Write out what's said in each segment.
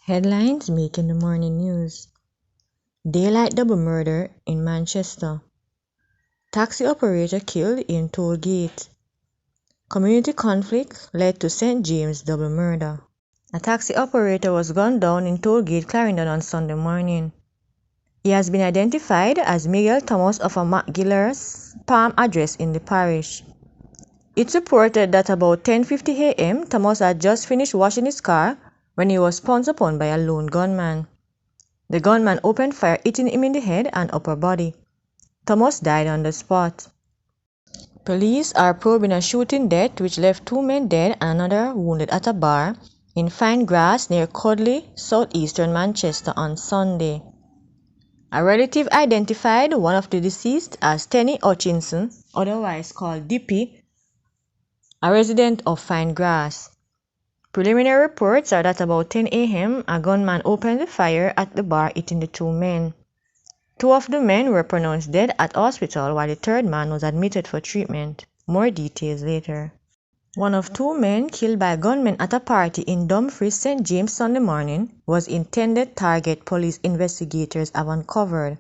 Headlines making the morning news. Daylight double murder in Manchester. Taxi operator killed in toll gate. Community conflict led to St. James double murder. A taxi operator was gunned down in toll gate Clarendon on Sunday morning. He has been identified as Miguel Thomas of a McGiller's Palm address in the parish. It's reported that about 10:50 a.m. Thomas had just finished washing his car when he was pounced upon by a lone gunman. The gunman opened fire, hitting him in the head and upper body. Thomas died on the spot. Police are probing a shooting death which left 2 men dead and another wounded at a bar in Fine Grass near Cudley, southeastern Manchester on Sunday. A relative identified one of the deceased as Tenny Hutchinson, otherwise called Dippy, a resident of Fine Grass. Preliminary reports are that about 10 a.m. a gunman opened fire at the bar, hitting the 2 men. 2 of the men were pronounced dead at hospital while the third man was admitted for treatment. More details later. One of 2 men killed by gunmen at a party in Dumfries, St. James Sunday morning was intended target police investigators have uncovered.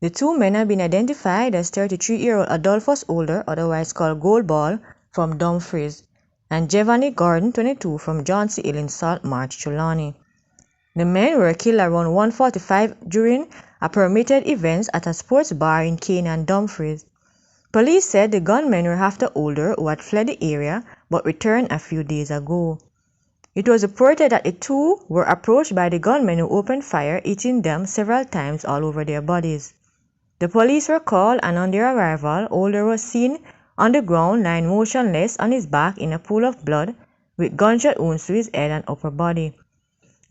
The 2 men have been identified as 33-year-old Adolphus Older, otherwise called Goldball, from Dumfries, and Jevany Gordon, 22, from Johnsey Hill in Salt March, Trelawney. The men were killed around 1:45 during a permitted event at a sports bar in Canaan, Dumfries. Police said the gunmen were after Older, who had fled the area but returned a few days ago. It was reported that the 2 were approached by the gunmen who opened fire, hitting them several times all over their bodies. The police were called, and on their arrival, Older was seen on the ground lying motionless on his back in a pool of blood with gunshot wounds to his head and upper body.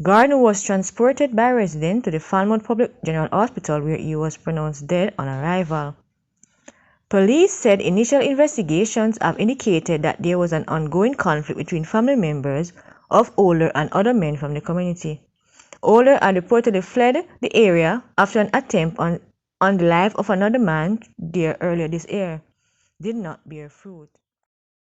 Gordon was transported by residents to the Falmouth Public General Hospital where he was pronounced dead on arrival. Police said initial investigations have indicated that there was an ongoing conflict between family members of Older and other men from the community. Older had reportedly fled the area after an attempt on the life of another man there earlier this year did not bear fruit.